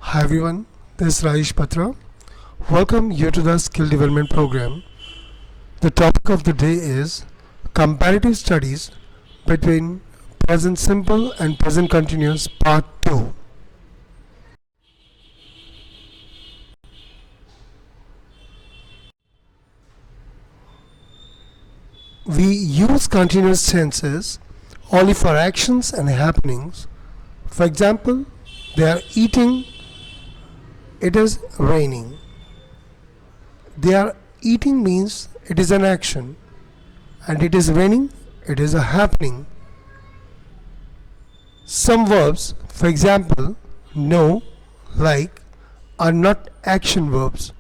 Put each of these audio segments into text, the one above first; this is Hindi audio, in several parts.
Hi everyone, this is Rajesh Patra. Welcome you to the Skill Development Program. The topic of the day is Comparative Studies between Present Simple and Present Continuous Part 2. We use continuous tenses only for actions and happenings. For example, they are eating, it is raining. They are eating means it is an action, and it is raining, it is a happening. Some verbs, for example, know, like, are not action verbs.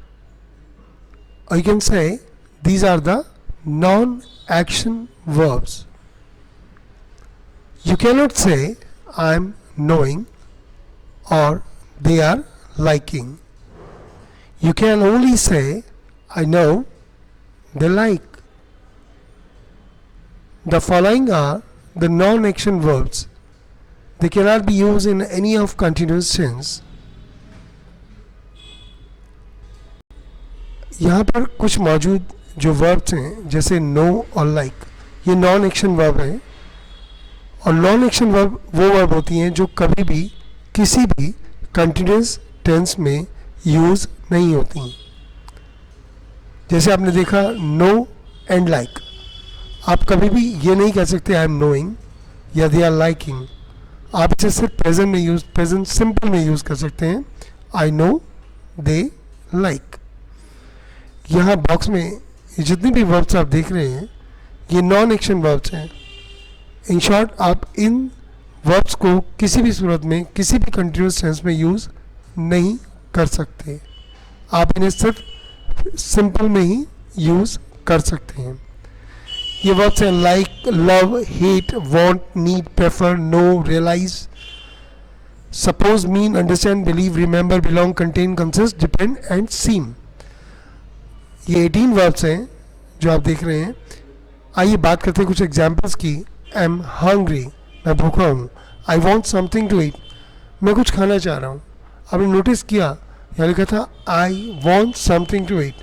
Or you can say these are the non-action verbs. You cannot say I am knowing or they are liking. You can only say I know, they like. The following are the non-action verbs. They cannot be used in any of continuous tense. यहाँ पर कुछ मौजूद जो वर्ब्स हैं जैसे नो और लाइक, ये नॉन एक्शन वर्ब है। और नॉन एक्शन वर्ब वो वर्ब होती हैं जो कभी भी किसी भी कंटिन्यूस टेंस में यूज़ नहीं होती। जैसे आपने देखा नो एंड लाइक, आप कभी भी ये नहीं कह सकते आई एम नोइंग या दे आर लाइकिंग। आप इसे सिर्फ प्रेजेंट में यूज, प्रेजेंट सिंपल में यूज़ कर सकते हैं, आई नो दे लाइक। यहाँ बॉक्स में ये जितने भी वर्ब्स आप देख रहे हैं ये नॉन एक्शन वर्ब्स हैं। इन शॉर्ट, आप इन वर्ब्स को किसी भी सूरत में किसी भी कंटिन्यूस टेंस में यूज़ नहीं कर सकते। आप इन्हें सिर्फ सिंपल में ही यूज़ कर सकते हैं। ये वर्ब्स हैं like, love, hate, want, need, prefer, know, realise, suppose, mean, understand, believe, remember, belong, contain, consist, depend and seem. ये 18 वर्ब्स हैं जो आप देख रहे हैं। आइए बात करते हैं कुछ एग्जाम्पल्स की। आई एम हंग्री, मैं भूखा हूँ। I want something to eat, मैं कुछ खाना चाह रहा हूँ। आपने नोटिस किया यहाँ लिखा था I want something to eat,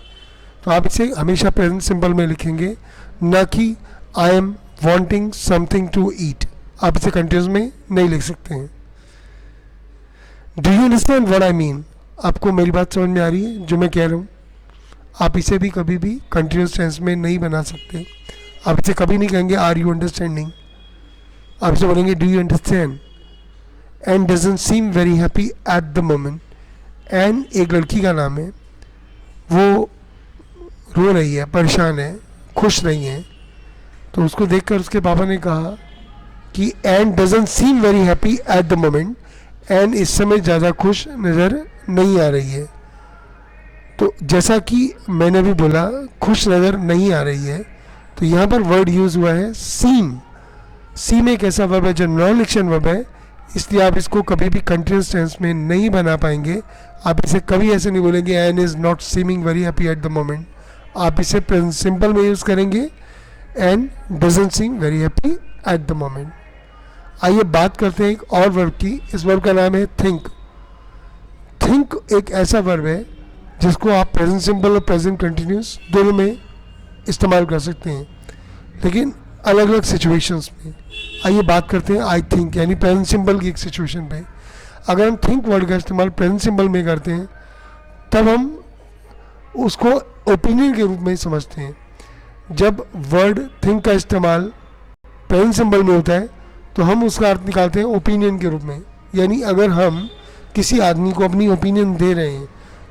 तो आप इसे हमेशा प्रेजेंट सिंपल में लिखेंगे, न कि I am wanting something to eat. आप इसे कंटिन्यूस में नहीं लिख सकते हैं। Do you understand what I mean, आपको मेरी बात समझ में आ रही है जो मैं कह रहा हूँ। आप इसे भी कभी भी कंटिन्यूस टेंस में नहीं बना सकते। आप इसे कभी नहीं कहेंगे आर यू अंडरस्टैंडिंग, आप इसे बोलेंगे do you understand. And doesn't seem very happy at the moment, and एक लड़की का नाम है, वो रो रही है, परेशान है, खुश नहीं है। तो उसको देखकर उसके पापा ने कहा कि and doesn't seem very happy at the moment, and इस समय ज़्यादा खुश नज़र नहीं आ रही है। तो जैसा कि मैंने भी बोला खुश नज़र नहीं आ रही है, तो यहाँ पर वर्ड यूज़ हुआ है सीम। सीम एक ऐसा वर्ब है जो नॉन एक्शन वर्ब है, इसलिए आप इसको कभी भी कंटिन्यूस टेंस में नहीं बना पाएंगे। आप इसे कभी ऐसे नहीं बोलेंगे Ann is not seeming very happy at the moment. आप इसे प्रेजेंट सिंपल में यूज़ करेंगे, Ann doesn't seem very happy at the moment. आइए बात करते हैं एक और वर्ब की। इस वर्ब का नाम है थिंक। थिंक एक ऐसा वर्ब है जिसको आप प्रेजेंट सिंपल और प्रेजेंट कंटिन्यूस दोनों में इस्तेमाल कर सकते हैं, लेकिन अलग अलग सिचुएशंस में। आइए बात करते हैं आई थिंक, यानी प्रेजेंट सिंपल की एक सिचुएशन पे। अगर हम थिंक वर्ड का इस्तेमाल प्रेजेंट सिंपल में करते हैं तब हम उसको ओपिनियन के रूप में समझते हैं। जब वर्ड थिंक का इस्तेमाल प्रेजेंट सिंपल में होता है तो हम उसका अर्थ निकालते हैं ओपिनियन के रूप में। यानी अगर हम किसी आदमी को अपनी ओपिनियन दे रहे हैं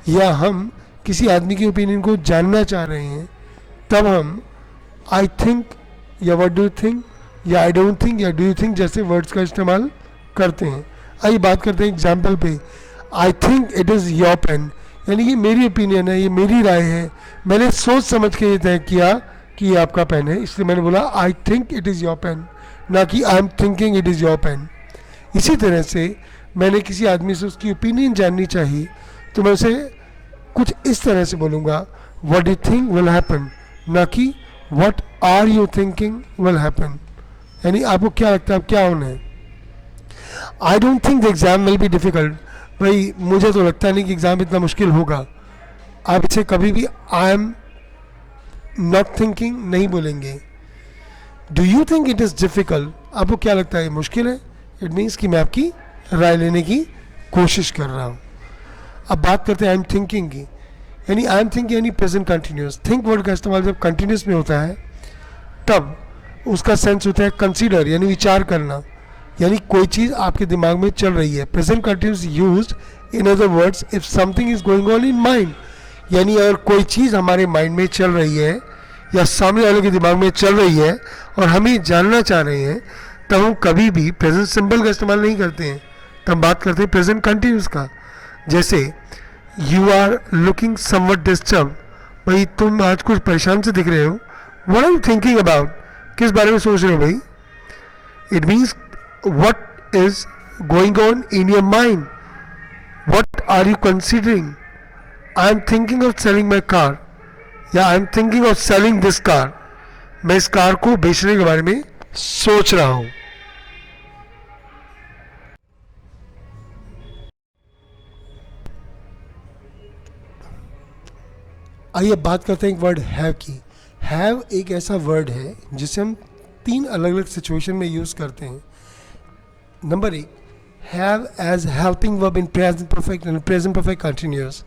या हम किसी आदमी की ओपिनियन को जानना चाह रहे हैं, तब हम आई थिंक या व्हाट डू यू थिंक या आई डोंट थिंक या डू यू थिंक जैसे वर्ड्स का इस्तेमाल करते हैं। आइए बात करते हैं एग्जाम्पल पे। I think it is your pen, यानी ये मेरी ओपिनियन है, ये मेरी राय है, मैंने सोच समझ के ये तय किया कि ये आपका पेन है, इसलिए मैंने बोला I think it is your pen, ना कि I am thinking it is your pen. इसी तरह से मैंने किसी आदमी से उसकी ओपिनियन जाननी चाहिए तो मैं उसे कुछ इस तरह से बोलूँगा what do you think will happen, ना कि what are you thinking will happen. यानी आपको क्या लगता है, अब क्या होना है। I don't think the exam will be difficult, भाई मुझे तो लगता नहीं कि एग्ज़ाम इतना मुश्किल होगा, आप इसे कभी भी आई एम नॉट थिंकिंग नहीं बोलेंगे। Do you think it is difficult, आपको क्या लगता है मुश्किल है, इट मीन्स कि मैं आपकी राय लेने की कोशिश कर रहा हूँ। अब बात करते हैं आई एम थिंकिंग की, यानी आई एम थिंकिंग यानी प्रेजेंट कंटिन्यूस। थिंक वर्ड का इस्तेमाल जब कंटिन्यूस में होता है तब उसका सेंस होता है कंसीडर यानी विचार करना, यानी कोई चीज़ आपके दिमाग में चल रही है। Present continuous used in other words if something is going on in mind, यानी अगर कोई चीज़ हमारे माइंड में चल रही है या सामने वाले के दिमाग में चल रही है और हम ये जानना चाह रहे हैं, तब हम कभी भी प्रेजेंट सिंबल का इस्तेमाल नहीं करते हैं, तब हम बात करते हैं प्रेजेंट कंटिन्यूस का। जैसे you are looking somewhat disturb, भाई तुम आज कुछ परेशान से दिख रहे हो। What are you thinking about, किस बारे में सोच रहे हो भाई। It means what is going on in your mind, what are you considering. I am thinking of selling my car या I am thinking of selling this car, मैं इस कार को बेचने के बारे में सोच रहा हूँ। आइए बात करते हैं एक वर्ड हैव की। हैव एक ऐसा वर्ड है जिसे हम तीन अलग अलग सिचुएशन में यूज़ करते हैं। नंबर एक, have as helping verb in present perfect and present perfect continuous.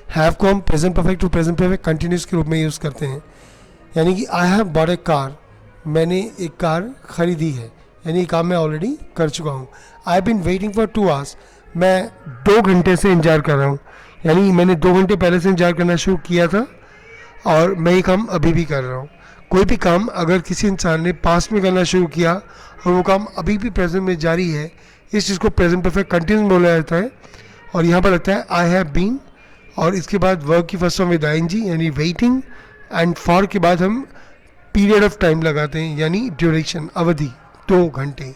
Have को हम present perfect to present perfect continuous के रूप में यूज़ करते हैं, यानी कि I have bought a car, मैंने एक कार खरीदी है, यानी ये काम मैं ऑलरेडी कर चुका हूँ। I have been waiting for 2 hours, मैं 2 घंटे से इंतजार कर रहा हूँ, यानी मैंने 2 घंटे पहले से इंतजार करना शुरू किया था और मैं ये काम अभी भी कर रहा हूँ। कोई भी काम अगर किसी इंसान ने पास्ट में करना शुरू किया और वो काम अभी भी प्रेजेंट में जारी है, इस चीज़ को प्रेजेंट परफेक्ट कंटिन्यूस बोला जाता है। और यहाँ पर लगता है आई हैव बीन और इसके बाद वर्ब की फर्स्ट फॉर्म विद आईएनजी यानी वेटिंग, एंड फॉर के बाद हम पीरियड ऑफ टाइम लगाते हैं यानी ड्यूरेशन, अवधि 2 घंटे।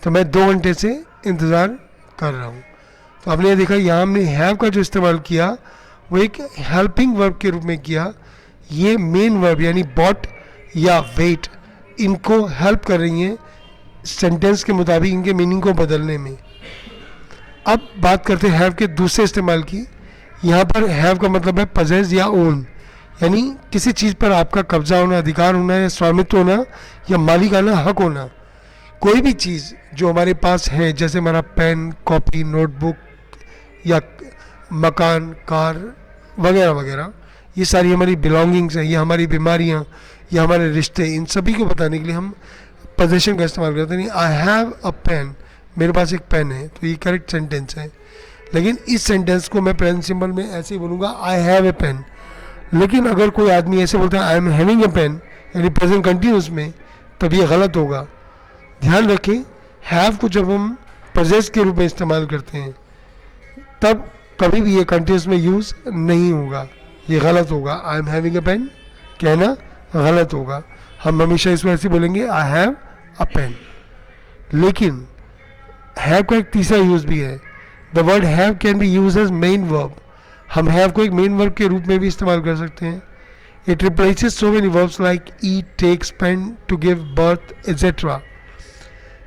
तो मैं 2 घंटे से इंतज़ार कर रहा हूँ। तो आपने ये देखा यहाँ हमने हैव का जो इस्तेमाल किया वो एक हेल्पिंग वर्ब के रूप में किया। ये मेन वर्ब यानी बॉट या वेट इनको हेल्प कर रही हैं सेंटेंस के मुताबिक इनके मीनिंग को बदलने में। अब बात करते हैं हैव के दूसरे इस्तेमाल की। यहाँ पर हैव का मतलब है पजेस या ओन, यानी किसी चीज़ पर आपका कब्जा होना, अधिकार होना या स्वामित्व होना या मालिकाना हक होना। कोई भी चीज़ जो हमारे पास है, जैसे हमारा पेन, कॉपी, नोटबुक या मकान, कार वगैरह वगैरह, ये सारी हमारी बिलोंगिंग्स हैं, या हमारी बीमारियाँ या हमारे रिश्ते, इन सभी को बताने के लिए हम पोजेशन का इस्तेमाल करते हैं। आई हैव अ पेन, मेरे पास एक पेन है, तो ये करेक्ट सेंटेंस है। लेकिन इस सेंटेंस को मैं प्रेजेंट सिंबल में ऐसे ही बोलूँगा आई हैव ए पेन। लेकिन अगर कोई आदमी ऐसे बोलता है I am having a pen यानी प्रेजेंट कंटिन्यूस में, तब ये गलत होगा। ध्यान रखें, हैव को जब हम पजेस के रूप में इस्तेमाल करते हैं तब कभी भी ये कंटिन्यूस में यूज़ नहीं होगा, ये गलत होगा। I am having a pen कहना गलत होगा, हम हमेशा इसमें ऐसे बोलेंगे आई हैव अ पेन। लेकिन हैव का एक तीसरा यूज़ भी है। The word have can be use as main verb, हम हैव को एक मेन वर्ब के रूप में भी इस्तेमाल कर सकते हैं। It replaces so many verbs like eat, take, spend, to give birth etcetera.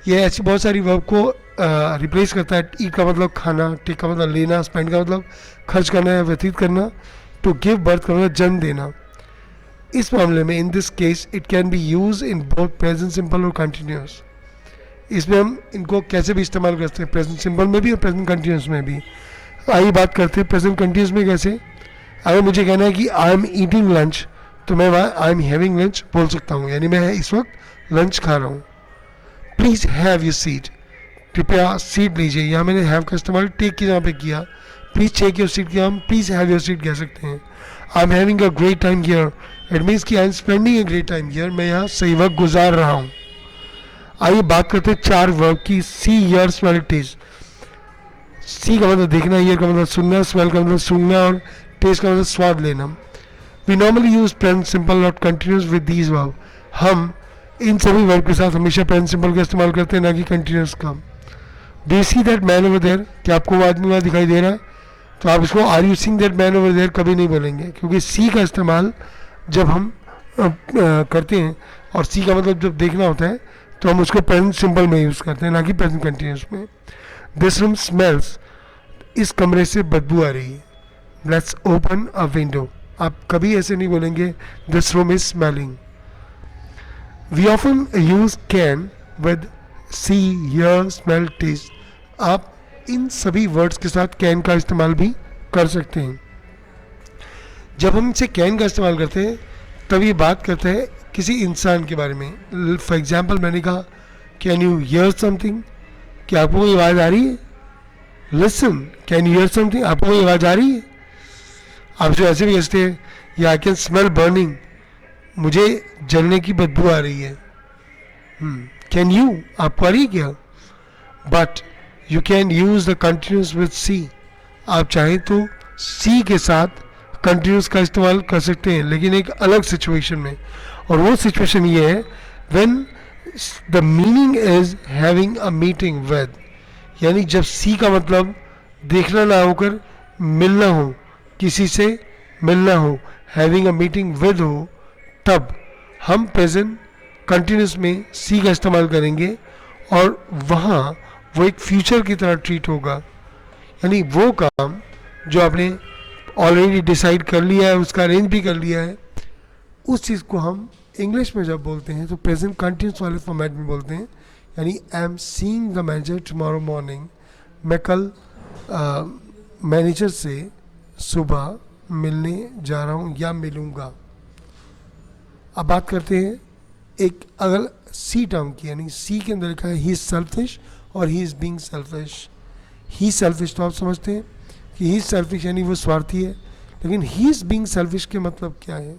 ये ऐसी बहुत सारी वर्ब को रिप्लेस करता है। ईट का मतलब खाना, टेक का मतलब लेना, स्पेंड का मतलब खर्च करना या व्यतीत करना, टू गिव बर्थ का मतलब जन्म देना। इस मामले में in this case it can be use in both present simple और कंटिन्यूस। इसमें हम इनको कैसे भी इस्तेमाल कर सकते हैं, प्रेजेंट सिंपल में भी और प्रेजेंट कंटिन्यूस में भी। आइए बात करते हैं प्रेजेंट कंटिन्यूस में कैसे। अगर मुझे कहना है कि आई एम ईटिंग लंच, तो मैं वहाँ आई एम हैविंग लंच बोल सकता हूँ, यानी मैं इस वक्त लंच खा रहा हूँ। प्लीज़ हैव योर सीट, कृपया सीट लीजिए, यहाँ मैंने हैव का इस्तेमाल टेक की जगह पे किया। प्लीज़ टेक योर सीट किया, हम प्लीज़ हैव योर सीट कह सकते हैं। I am having a great time here, it means कि I am spending a great time here, मैं यहाँ सही वक्त गुजार रहा हूँ। आइए बात करते हैं 4 वर्ब की। सी, हियर, स्मेल, टेस्ट। सी का मतलब देखना, ईयर का मतलब सुनना, स्मेल का मतलब सूंघना और टेस्ट का मतलब स्वाद लेना। We normally use present simple not continuous with these verb. हम इन सभी वर्ब के साथ हमेशा प्रेजेंट सिंपल का इस्तेमाल करते हैं, ना कि कंटिन्यूस का। Do you see that man over there, क्या आपको वो आदमी वहाँ दिखाई दे रहा है, तो आप इसको are you seeing that man over there कभी नहीं बोलेंगे, क्योंकि सी का इस्तेमाल जब हम करते हैं और सी का मतलब जब देखना होता है तो हम उसको प्रेजेंट सिंपल में यूज़ करते हैं, ना कि प्रेजेंट कंटिन्यूस में। दिस रूम स्मेल्स, इस कमरे से बदबू आ रही है, लेट्स ओपन अ विंडो। आप कभी ऐसे नहीं बोलेंगे this room is smelling. We often use can with see, hear, smell, taste. आप इन सभी वर्ड्स के साथ कैन का इस्तेमाल भी कर सकते हैं। जब हम इनसे कैन का इस्तेमाल करते हैं तब ये बात करते हैं किसी इंसान के बारे में। फॉर एग्जाम्पल मैंने कहा कैन यू हियर समथिंग, क्या आपको कोई आवाज़ आ रही है? Listen, can you here something, आपको कोई आवाज़ आ रही है? आप जो ऐसे भी कहते हैं या आई कैन स्मेल बर्निंग, मुझे जलने की बदबू आ रही है। कैन यू, आपको आ रही है क्या? But you can use the continuous with see. आप चाहें तो सी के साथ कंटिन्यूस का इस्तेमाल कर सकते हैं, लेकिन एक अलग सिचुएशन में। और वो सिचुएशन ये है when the meaning is having a meeting with, यानी जब सी का मतलब देखना ना होकर मिलना हो, किसी से मिलना हो, हैविंग अ मीटिंग विद हो, तब हम प्रेजेंट कंटिन्यूस में सी का इस्तेमाल करेंगे और वहाँ वो एक फ्यूचर की तरह ट्रीट होगा। यानी वो काम जो आपने ऑलरेडी डिसाइड कर लिया है, उसका अरेंज भी कर लिया है, उस चीज़ को हम इंग्लिश में जब बोलते हैं तो प्रेजेंट कंटिन्यूस वाले फॉर्मेट में बोलते हैं। यानी I am seeing the manager tomorrow morning, मैं कल मैनेजर से सुबह मिलने जा रहा हूँ या मिलूँगा। अब बात करते हैं एक अगर सी टर्म की, यानी सी के अंदर लिखा है ही इज़ सेल्फिश और he is being selfish. He selfish तो आप समझते हैं कि ही इज़ सेल्फिश यानी वो स्वार्थी है, लेकिन ही इज़ बीइंग सेल्फिश के मतलब क्या है?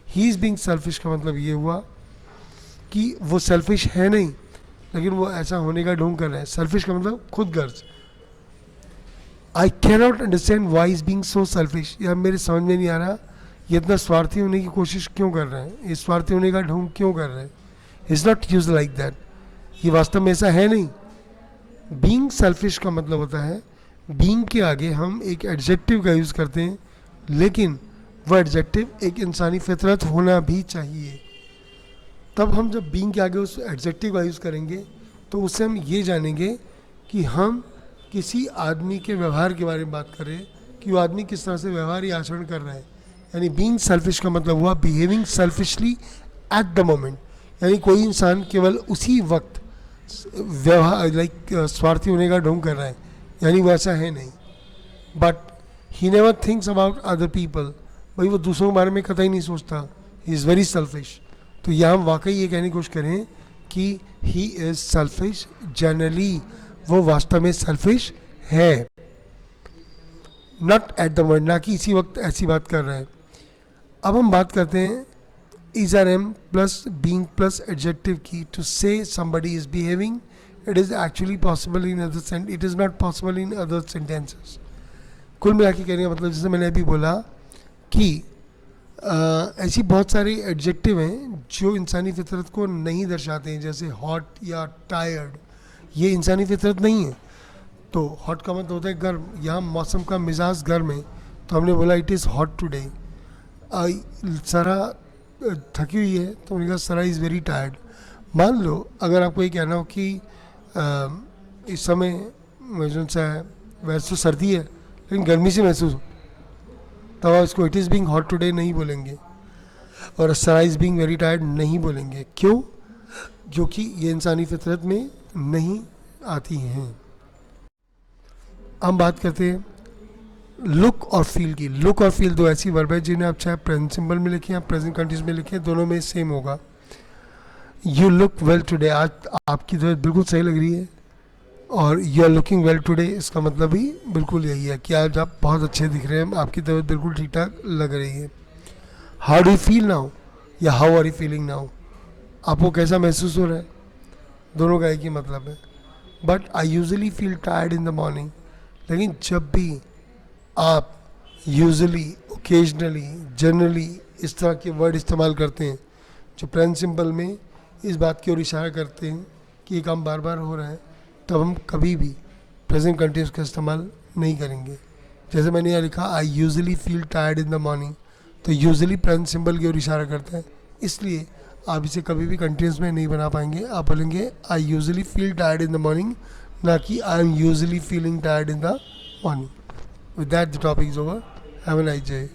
ही इज़ बीइंग सेल्फिश का मतलब ये हुआ कि वो सेल्फिश है नहीं, लेकिन वो ऐसा होने का ढोंग कर रहा है। सेल्फिश का मतलब खुद गर्ज। I can not understand why is being so selfish, यार मेरे समझ में नहीं आ रहा ये इतना स्वार्थी होने की कोशिश क्यों कर रहे हैं, ये स्वार्थी होने का ढोंग क्यों कर रहे हैं। Is not use like that, ये वास्तव में ऐसा है नहीं। बीइंग सेल्फिश का मतलब होता है बीइंग के आगे हम एक एडजेक्टिव का यूज़ करते हैं, लेकिन वह एडजेक्टिव एक इंसानी फितरत होना भी चाहिए। तब हम जब बीइंग के आगे उस एडजेक्टिव का यूज़ करेंगे तो उससे हम ये जानेंगे कि हम किसी आदमी के व्यवहार के बारे में बात करें कि वो आदमी किस तरह से व्यवहार या आचरण कर रहा है। यानी बीइंग सेल्फिश का मतलब हुआ behaving selfishly eight the moment, यानी कोई इंसान केवल उसी वक्त व्यवहार स्वार्थी होने का ढोंग कर रहा है, यानी वो ऐसा है नहीं। But he never thinks about other people, भाई वो दूसरों के बारे में कतई नहीं सोचता, ही इज़ वेरी सेल्फिश। तो यहाँ हम वाकई ये कहने की कोशिश करें कि ही इज़ सेल्फिश जनरली, वो वास्तव में सेल्फिश है, नॉट एट द मोमेंट, ना कि इसी वक्त ऐसी बात कर रहा है। अब हम बात करते हैं is are am plus being plus adjective की to say somebody is behaving. It is actually possible in other sent, it is not possible in other sentences. कुल मिला के कहने का मतलब जैसे मैंने अभी बोला कि ऐसी बहुत सारे एडजेक्टिव हैं जो इंसानी फितरत को नहीं दर्शाते हैं, जैसे हॉट या टायर्ड, ये इंसानी फितरत नहीं है। तो हॉट का मतलब होता है गर्म, यहाँ मौसम का मिजाज गर्म है तो हमने बोला इट इज़ हॉट टुडे। सरा थकी हुई है तो उन्होंने कहा सरा इज़ वेरी टायर्ड। मान लो अगर आपको ये कहना हो कि इस समय जो सा है वैसे तो सर्दी है लेकिन गर्मी से महसूस हो, तब आप इसको it is being hot today नहीं बोलेंगे और सरा इज़ बीइंग वेरी टायर्ड नहीं बोलेंगे। क्यों? क्योंकि ये इंसानी फितरत में नहीं आती हैं। हम बात करते हैं लुक और फील की। लुक और फील दो ऐसी वर्ब है जिन्हें आप चाहे प्रेजेंट सिंपल में लिखें या प्रेजेंट कंटिन्यूस में लिखें, दोनों में सेम होगा। यू लुक वेल टुडे, आज आपकी तबीयत बिल्कुल सही लग रही है, और you are looking well today इसका मतलब भी बिल्कुल यही है कि आज आप बहुत अच्छे दिख रहे हैं, आपकी तबीयत बिल्कुल ठीक ठाक लग रही है। How do you feel now या how are you feeling now, आपको कैसा महसूस हो रहा है, दोनों का एक ही मतलब है। But I usually feel tired in the morning, लेकिन जब भी आप यूजुअली, ओकेजनली, जनरली इस तरह के वर्ड इस्तेमाल करते हैं जो प्रेजेंट सिंपल में इस बात की ओर इशारा करते हैं कि ये काम बार बार हो रहा है, तब हम कभी भी प्रेजेंट कंटिन्यूस का इस्तेमाल नहीं करेंगे। जैसे मैंने यहाँ लिखा I usually feel tired in the morning, तो यूजुअली प्रेजेंट सिंपल की ओर इशारा करता है, इसलिए आप इसे कभी भी कंटिन्यूस में नहीं बना पाएंगे। आप बोलेंगे I usually feel tired in the morning, ना कि I M usually feeling tired in the on. With that, the topic is over. Have a nice day.